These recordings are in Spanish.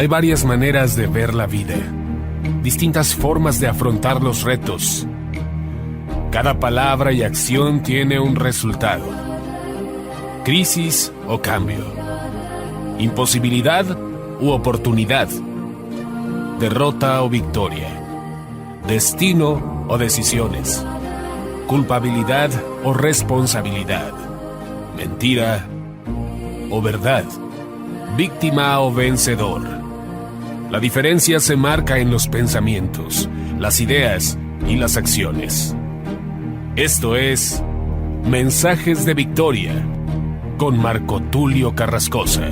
Hay varias maneras de ver la vida, distintas formas de afrontar los retos. Cada palabra y acción tiene un resultado. Crisis o cambio. Imposibilidad u oportunidad. Derrota o victoria. Destino o decisiones. Culpabilidad o responsabilidad. Mentira o verdad. Víctima o vencedor. La diferencia se marca en los pensamientos, las ideas y las acciones. Esto es Mensajes de Victoria con Marco Tulio Carrascosa.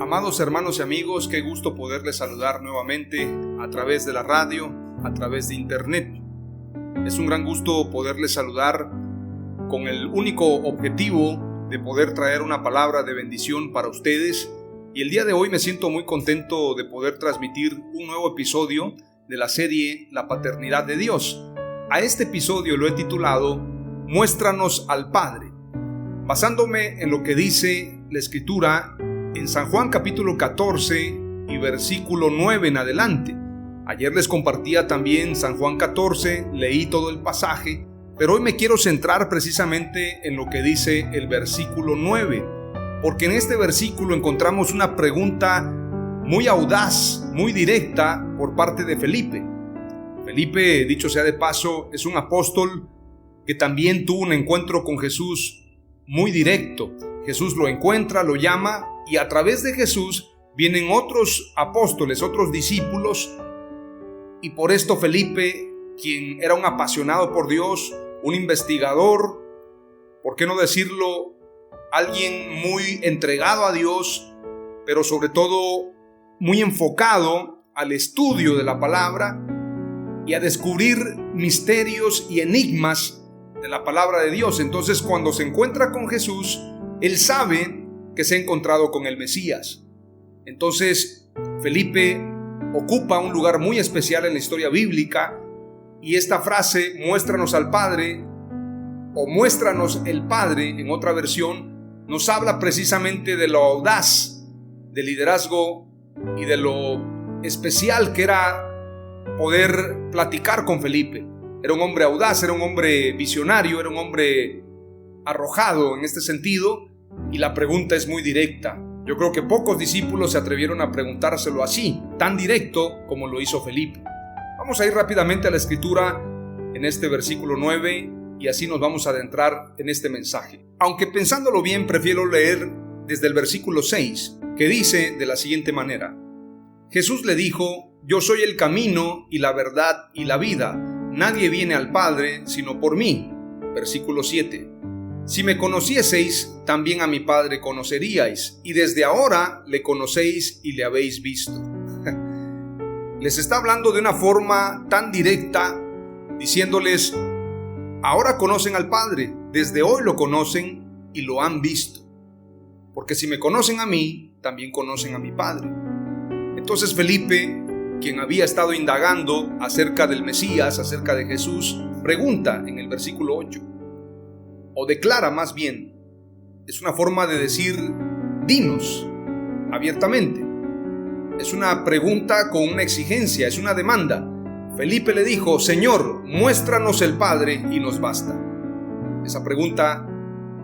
Amados hermanos y amigos, qué gusto poderles saludar nuevamente a través de la radio, a través de internet. Es un gran gusto poderles saludar con el único objetivo de poder traer una palabra de bendición para ustedes. Y el día de hoy me siento muy contento de poder transmitir un nuevo episodio de la serie La Paternidad de Dios. A este episodio lo he titulado Muéstranos al Padre, basándome en lo que dice la Escritura en San Juan capítulo 14 y versículo 9 en adelante. Ayer les compartía también San Juan 14, leí todo el pasaje, pero hoy me quiero centrar precisamente en lo que dice el versículo 9, porque en este versículo encontramos una pregunta muy audaz, muy directa por parte de Felipe. Felipe, dicho sea de paso, es un apóstol que también tuvo un encuentro con Jesús muy directo. Jesús lo encuentra, lo llama, y a través de Jesús vienen otros apóstoles, otros discípulos, y por esto Felipe, quien era un apasionado por Dios, un investigador, ¿por qué no decirlo? Alguien muy entregado a Dios, pero sobre todo muy enfocado al estudio de la palabra y a descubrir misterios y enigmas de la palabra de Dios. Entonces, cuando se encuentra con Jesús, él sabe que se ha encontrado con el Mesías. Entonces, Felipe ocupa un lugar muy especial en la historia bíblica, y esta frase, muéstranos al Padre, o muéstranos el Padre, en otra versión, nos habla precisamente de lo audaz, del liderazgo y de lo especial que era poder platicar con Felipe. Era un hombre audaz, era un hombre visionario, era un hombre arrojado en este sentido. Y la pregunta es muy directa. Yo creo que pocos discípulos se atrevieron a preguntárselo así, tan directo como lo hizo Felipe. Vamos a ir rápidamente a la Escritura en este versículo 9 y así nos vamos a adentrar en este mensaje. Aunque pensándolo bien, prefiero leer desde el versículo 6, que dice de la siguiente manera: Jesús le dijo: Yo soy el camino y la verdad y la vida. Nadie viene al Padre sino por mí. Versículo 7. Si me conocieseis, también a mi Padre conoceríais, y desde ahora le conocéis y le habéis visto. Les está hablando de una forma tan directa, diciéndoles: ahora conocen al Padre, desde hoy lo conocen y lo han visto. Porque si me conocen a mí, también conocen a mi Padre. Entonces Felipe, quien había estado indagando acerca del Mesías, acerca de Jesús, pregunta en el versículo 8, o declara más bien, es una forma de decir, dinos abiertamente. Es una pregunta con una exigencia, es una demanda. Felipe le dijo: Señor, muéstranos el Padre y nos basta. Esa pregunta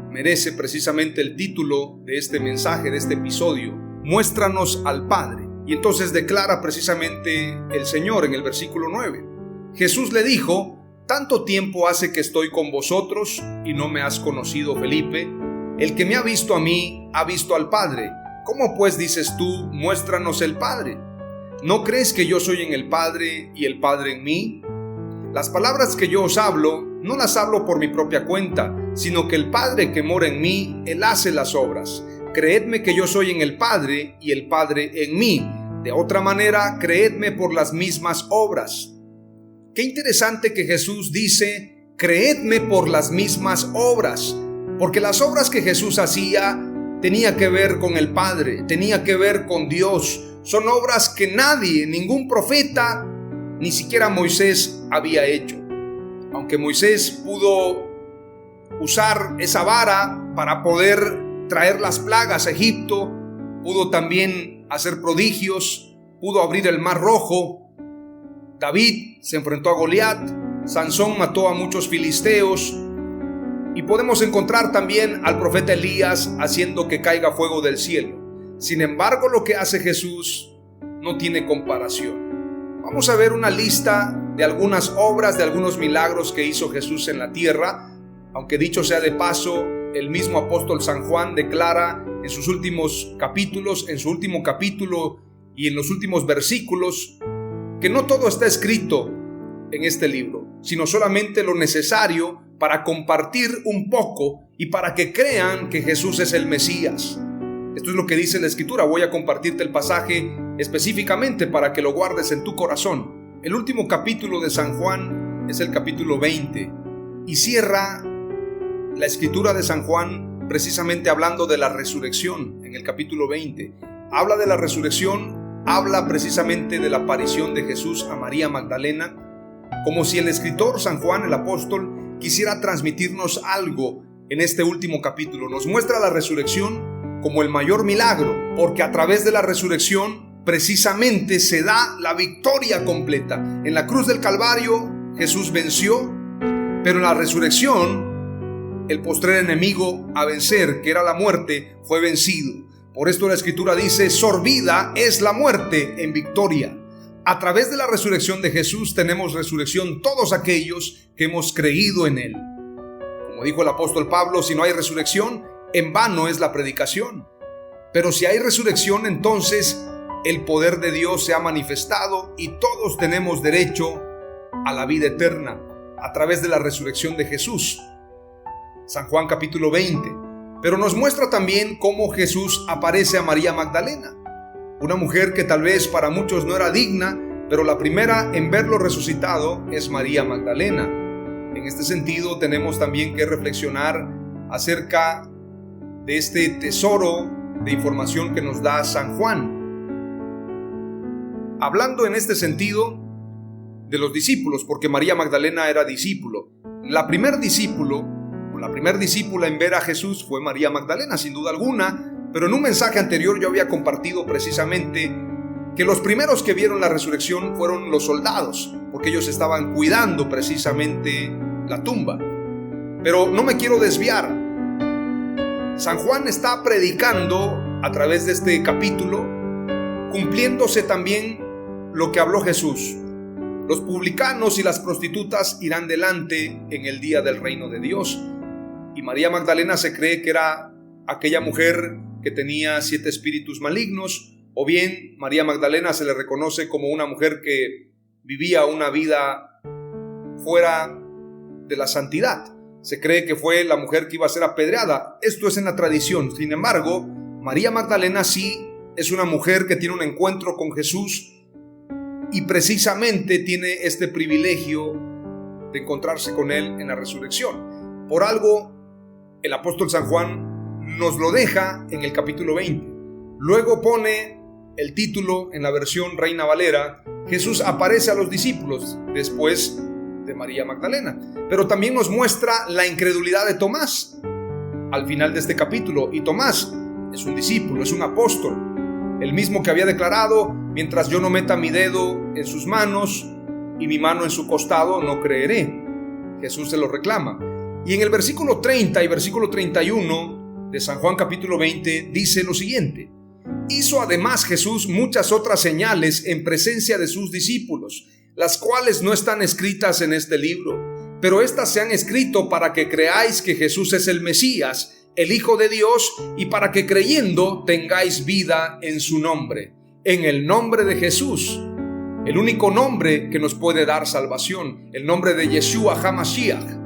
merece precisamente el título de este mensaje, de este episodio: Muéstranos al Padre. Y entonces declara precisamente el Señor en el versículo 9. Jesús le dijo: Tanto tiempo hace que estoy con vosotros y no me has conocido, Felipe. El que me ha visto a mí, ha visto al Padre. ¿Cómo pues dices tú, muéstranos el Padre? ¿No crees que yo soy en el Padre y el Padre en mí? Las palabras que yo os hablo, no las hablo por mi propia cuenta, sino que el Padre que mora en mí, Él hace las obras. Creedme que yo soy en el Padre y el Padre en mí. De otra manera, creedme por las mismas obras. Qué interesante que Jesús dice, creedme por las mismas obras, porque las obras que Jesús hacía tenía que ver con el Padre, tenía que ver con Dios. Son obras que nadie, ningún profeta, ni siquiera Moisés había hecho. Aunque Moisés pudo usar esa vara para poder traer las plagas a Egipto, pudo también hacer prodigios, pudo abrir el mar rojo. David se enfrentó a Goliat, Sansón mató a muchos filisteos, y podemos encontrar también al profeta Elías haciendo que caiga fuego del cielo. Sin embargo, lo que hace Jesús no tiene comparación. Vamos a ver una lista de algunas obras, de algunos milagros que hizo Jesús en la tierra, aunque dicho sea de paso, el mismo apóstol San Juan declara en sus últimos capítulos, en su último capítulo y en los últimos versículos, que no todo está escrito en este libro, sino solamente lo necesario para compartir un poco y para que crean que Jesús es el Mesías. Esto es lo que dice la Escritura. Voy a compartirte el pasaje específicamente para que lo guardes en tu corazón. El último capítulo de San Juan es el capítulo 20 y cierra la Escritura de San Juan precisamente hablando de la resurrección. En el capítulo 20 habla de la resurrección, habla precisamente de la aparición de Jesús a María Magdalena, como si el escritor San Juan, el apóstol, quisiera transmitirnos algo en este último capítulo. Nos muestra la resurrección como el mayor milagro, porque a través de la resurrección precisamente se da la victoria completa. En la cruz del Calvario Jesús venció, pero en la resurrección el postrer enemigo a vencer, que era la muerte, fue vencido. Por esto la Escritura dice, sorbida es la muerte en victoria. A través de la resurrección de Jesús tenemos resurrección todos aquellos que hemos creído en Él. Como dijo el apóstol Pablo, si no hay resurrección, en vano es la predicación. Pero si hay resurrección, entonces el poder de Dios se ha manifestado y todos tenemos derecho a la vida eterna a través de la resurrección de Jesús. San Juan capítulo 20. Pero nos muestra también cómo Jesús aparece a María Magdalena, una mujer que tal vez para muchos no era digna, pero la primera en verlo resucitado es María Magdalena. En este sentido tenemos también que reflexionar acerca de este tesoro de información que nos da San Juan. Hablando en este sentido de los discípulos, porque María Magdalena era discípulo. La primer discípula en ver a Jesús fue María Magdalena, sin duda alguna. Pero en un mensaje anterior yo había compartido precisamente que los primeros que vieron la resurrección fueron los soldados, porque ellos estaban cuidando precisamente la tumba. Pero no me quiero desviar. San Juan está predicando a través de este capítulo, cumpliéndose también lo que habló Jesús. Los publicanos y las prostitutas irán delante en el día del reino de Dios. Y María Magdalena se cree que era aquella mujer que tenía 7 espíritus malignos, o bien María Magdalena se le reconoce como una mujer que vivía una vida fuera de la santidad. Se cree que fue la mujer que iba a ser apedreada. Esto es en la tradición. Sin embargo, María Magdalena sí es una mujer que tiene un encuentro con Jesús y precisamente tiene este privilegio de encontrarse con Él en la resurrección. Por algo, el apóstol San Juan nos lo deja en el capítulo 20. Luego pone el título en la versión Reina Valera: Jesús aparece a los discípulos después de María Magdalena. Pero también nos muestra la incredulidad de Tomás al final de este capítulo. Y Tomás es un discípulo, es un apóstol, el mismo que había declarado: mientras yo no meta mi dedo en sus manos y mi mano en su costado, no creeré. Jesús se lo reclama. Y en el versículo 30 y versículo 31 de San Juan capítulo 20 dice lo siguiente: hizo además Jesús muchas otras señales en presencia de sus discípulos, las cuales no están escritas en este libro, pero estas se han escrito para que creáis que Jesús es el Mesías, el Hijo de Dios, y para que creyendo tengáis vida en su nombre. En el nombre de Jesús, el único nombre que nos puede dar salvación, el nombre de Yeshua HaMashiach.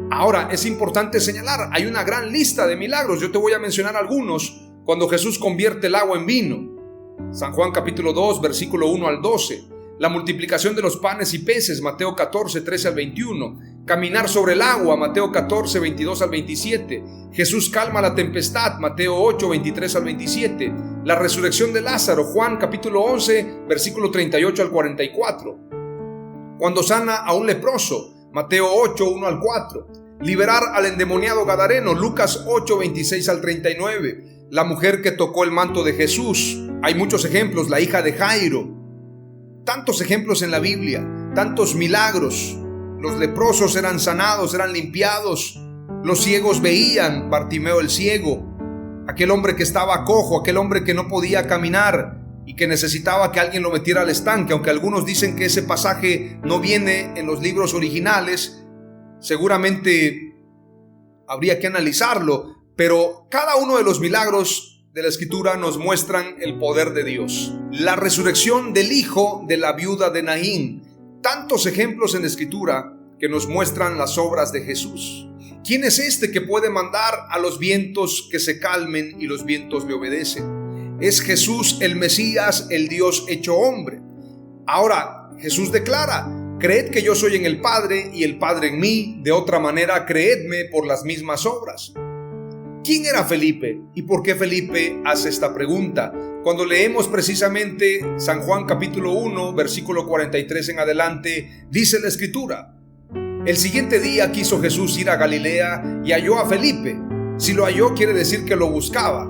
Ahora, es importante señalar, hay una gran lista de milagros. Yo te voy a mencionar algunos. Cuando Jesús convierte el agua en vino, San Juan capítulo 2, versículo 1 al 12. La multiplicación de los panes y peces, Mateo 14, 13 al 21. Caminar sobre el agua, Mateo 14, 22 al 27. Jesús calma la tempestad, Mateo 8, 23 al 27. La resurrección de Lázaro, Juan capítulo 11, versículo 38 al 44. Cuando sana a un leproso, Mateo 8, 1 al 4. Liberar al endemoniado gadareno, Lucas 8, 26 al 39. La mujer que tocó el manto de Jesús. Hay muchos ejemplos, la hija de Jairo. Tantos ejemplos en la Biblia, tantos milagros. Los leprosos eran sanados, eran limpiados. Los ciegos veían, Bartimeo el ciego. Aquel hombre que estaba cojo, aquel hombre que no podía caminar y que necesitaba que alguien lo metiera al estanque. Aunque algunos dicen que ese pasaje no viene en los libros originales, seguramente habría que analizarlo. Pero cada uno de los milagros de la Escritura nos muestran el poder de Dios. La resurrección del hijo de la viuda de Naín. Tantos ejemplos en la Escritura que nos muestran las obras de Jesús. ¿Quién es este que puede mandar a los vientos que se calmen y los vientos le obedecen? Es Jesús el Mesías, el Dios hecho hombre. Ahora, Jesús declara: creed que yo soy en el Padre y el Padre en mí, de otra manera creedme por las mismas obras. ¿Quién era Felipe? ¿Y por qué Felipe hace esta pregunta? Cuando leemos precisamente San Juan capítulo 1, versículo 43 en adelante, dice la Escritura: el siguiente día quiso Jesús ir a Galilea y halló a Felipe. Si lo halló, quiere decir que lo buscaba,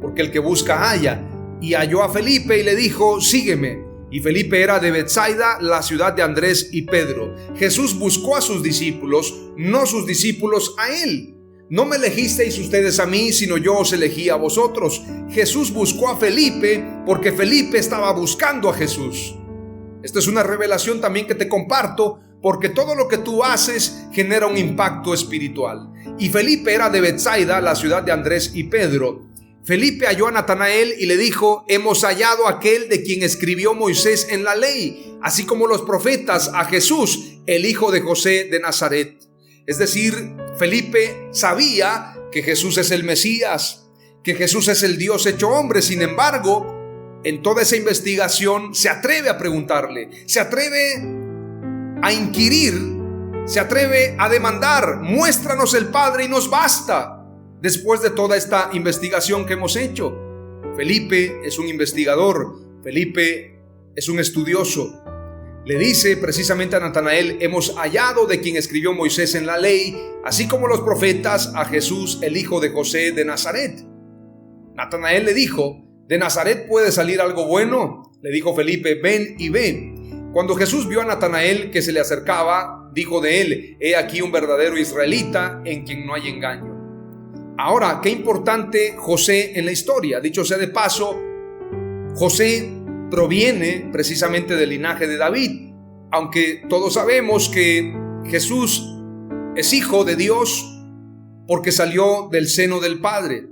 porque el que busca halla. Y halló a Felipe y le dijo: sígueme. Y Felipe era de Betsaida, la ciudad de Andrés y Pedro. Jesús buscó a sus discípulos, no sus discípulos a él. No me elegisteis ustedes a mí, sino yo os elegí a vosotros. Jesús buscó a Felipe porque Felipe estaba buscando a Jesús. Esta es una revelación también que te comparto, porque todo lo que tú haces genera un impacto espiritual. Y Felipe era de Betsaida, la ciudad de Andrés y Pedro. Felipe halló a Natanael y le dijo: hemos hallado a aquel de quien escribió Moisés en la ley, así como los profetas, a Jesús, el hijo de José de Nazaret. Es decir, Felipe sabía que Jesús es el Mesías, que Jesús es el Dios hecho hombre. Sin embargo, en toda esa investigación se atreve a preguntarle, se atreve a inquirir, se atreve a demandar: muéstranos el Padre y nos basta. Después de toda esta investigación que hemos hecho, Felipe es un investigador, Felipe es un estudioso. Le dice precisamente a Natanael: hemos hallado de quien escribió Moisés en la ley, así como los profetas, a Jesús, el hijo de José de Nazaret. Natanael le dijo: ¿de Nazaret puede salir algo bueno? Le dijo Felipe: ven y ve. Cuando Jesús vio a Natanael que se le acercaba, dijo de él: he aquí un verdadero israelita en quien no hay engaño. Ahora, qué importante José en la historia. Dicho sea de paso, José proviene precisamente del linaje de David, aunque todos sabemos que Jesús es hijo de Dios porque salió del seno del Padre,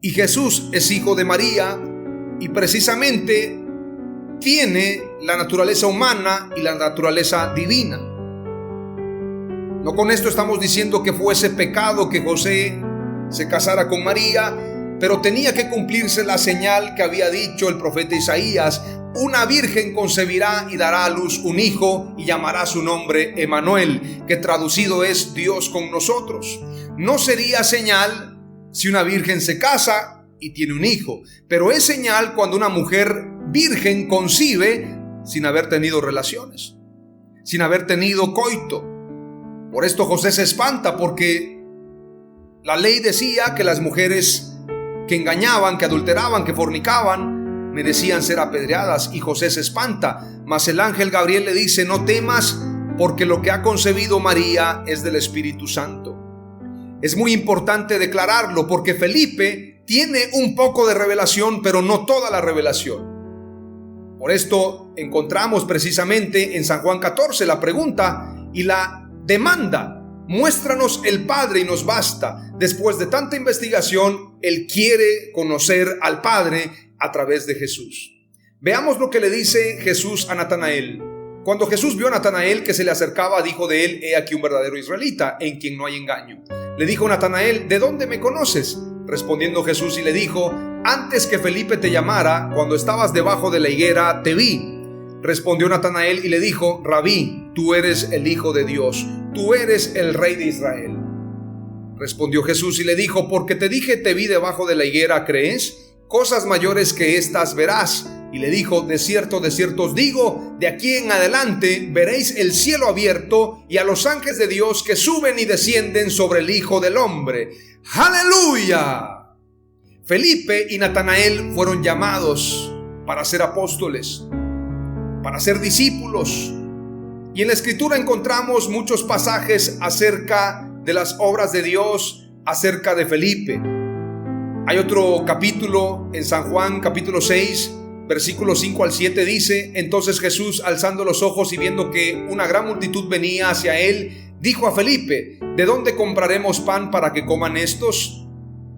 y Jesús es hijo de María y precisamente tiene la naturaleza humana y la naturaleza divina. No con esto estamos diciendo que fuese pecado que José se casara con María, pero tenía que cumplirse la señal que había dicho el profeta Isaías: una virgen concebirá y dará a luz un hijo y llamará su nombre Emanuel, que traducido es Dios con nosotros. No sería señal si una virgen se casa y tiene un hijo, pero es señal cuando una mujer virgen concibe sin haber tenido relaciones, sin haber tenido coito. Por esto José se espanta, porque la ley decía que las mujeres que engañaban, que adulteraban, que fornicaban, merecían ser apedreadas, y José se espanta. Mas el ángel Gabriel le dice: no temas, porque lo que ha concebido María es del Espíritu Santo. Es muy importante declararlo, porque Felipe tiene un poco de revelación, pero no toda la revelación. Por esto encontramos precisamente en San Juan 14 la pregunta y la demanda: muéstranos el Padre y nos basta. Después de tanta investigación, él quiere conocer al Padre a través de Jesús. Veamos lo que le dice Jesús a Natanael. Cuando Jesús vio a Natanael que se le acercaba, dijo de él: he aquí un verdadero israelita en quien no hay engaño. Le dijo Natanael: ¿de dónde me conoces? Respondiendo Jesús y le dijo: antes que Felipe te llamara, cuando estabas debajo de la higuera, te vi. Respondió Natanael y le dijo: Rabí, tú eres el Hijo de Dios, tú eres el Rey de Israel. Respondió Jesús y le dijo: porque te dije te vi debajo de la higuera, ¿crees? Cosas mayores que estas verás. Y le dijo: de cierto os digo, de aquí en adelante veréis el cielo abierto y a los ángeles de Dios que suben y descienden sobre el Hijo del Hombre. ¡Aleluya! Felipe y Natanael fueron llamados para ser apóstoles, para ser discípulos. Y en la Escritura encontramos muchos pasajes acerca de las obras de Dios, acerca de Felipe. Hay otro capítulo en San Juan, capítulo 6, versículos 5 al 7, dice: entonces Jesús, alzando los ojos y viendo que una gran multitud venía hacia él, dijo a Felipe: ¿de dónde compraremos pan para que coman estos?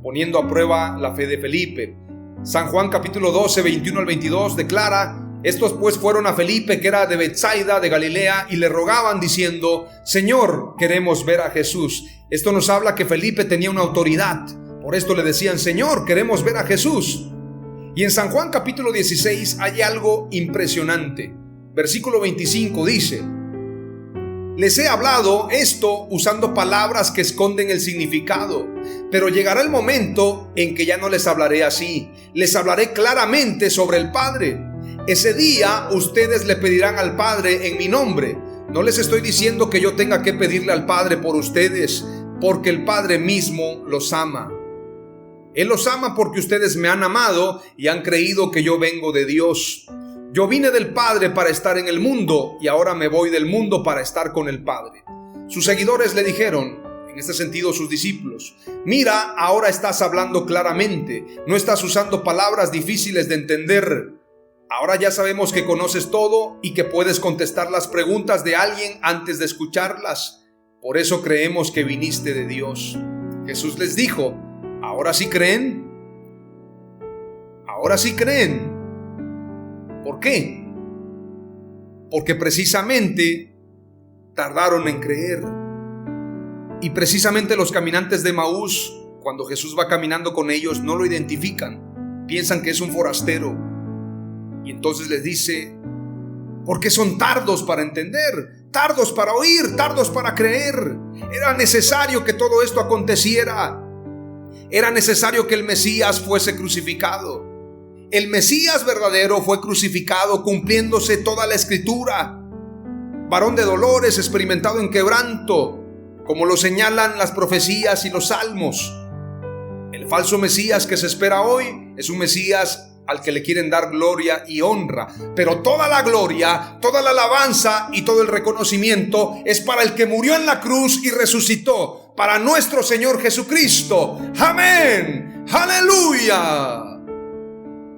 Poniendo a prueba la fe de Felipe. San Juan capítulo 12, 21 al 22 declara: estos pues fueron a Felipe, que era de Betsaida de Galilea, y le rogaban diciendo: Señor, queremos ver a Jesús. Esto nos habla que Felipe tenía una autoridad. Por esto le decían: Señor, queremos ver a Jesús. Y en San Juan capítulo 16 hay algo impresionante. Versículo 25 dice: les he hablado esto usando palabras que esconden el significado, pero llegará el momento en que ya no les hablaré así. Les hablaré claramente sobre el Padre. Ese día ustedes le pedirán al Padre en mi nombre. No les estoy diciendo que yo tenga que pedirle al Padre por ustedes, porque el Padre mismo los ama. Él los ama porque ustedes me han amado y han creído que yo vengo de Dios. Yo vine del Padre para estar en el mundo y ahora me voy del mundo para estar con el Padre. Sus seguidores le dijeron, en este sentido sus discípulos: mira, ahora estás hablando claramente, no estás usando palabras difíciles de entender. Ahora ya sabemos que conoces todo y que puedes contestar las preguntas de alguien antes de escucharlas. Por eso creemos que viniste de Dios. Jesús les dijo: ¿ahora sí creen? ¿Ahora sí creen? ¿Por qué? Porque precisamente tardaron en creer. Y precisamente los caminantes de Emaús, cuando Jesús va caminando con ellos, no lo identifican. Piensan que es un forastero. Y entonces les dice: ¿por qué son tardos para entender? Tardos para oír, tardos para creer. Era necesario que todo esto aconteciera. Era necesario que el Mesías fuese crucificado. El Mesías verdadero fue crucificado, cumpliéndose toda la Escritura. Varón de dolores, experimentado en quebranto, como lo señalan las profecías y los salmos. El falso Mesías que se espera hoy es un Mesías al que le quieren dar gloria y honra, pero toda la gloria, toda la alabanza y todo el reconocimiento es para el que murió en la cruz y resucitó, para nuestro Señor Jesucristo. ¡Amén! ¡Aleluya!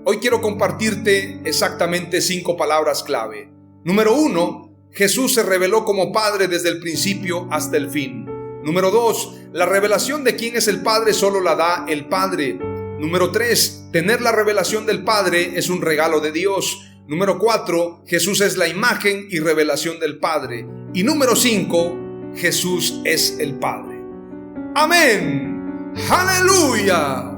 Hoy quiero compartirte exactamente 5 palabras clave. Número 1, Jesús se reveló como Padre desde el principio hasta el fin. Número 2, la revelación de quién es el Padre solo la da el Padre. Número 3, tener la revelación del Padre es un regalo de Dios. Número 4, Jesús es la imagen y revelación del Padre. Y número 5, Jesús es el Padre. ¡Amén! ¡Aleluya!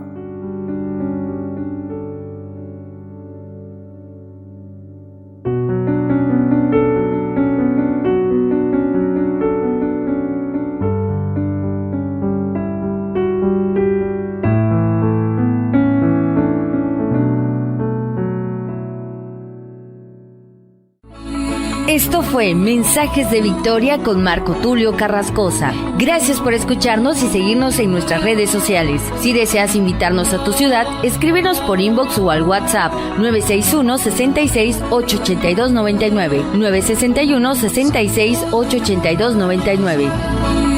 Esto fue Mensajes de Victoria con Marco Tulio Carrascosa. Gracias por escucharnos y seguirnos en nuestras redes sociales. Si deseas invitarnos a tu ciudad, escríbenos por inbox o al WhatsApp 961-66-882-99, 961-66-882-99.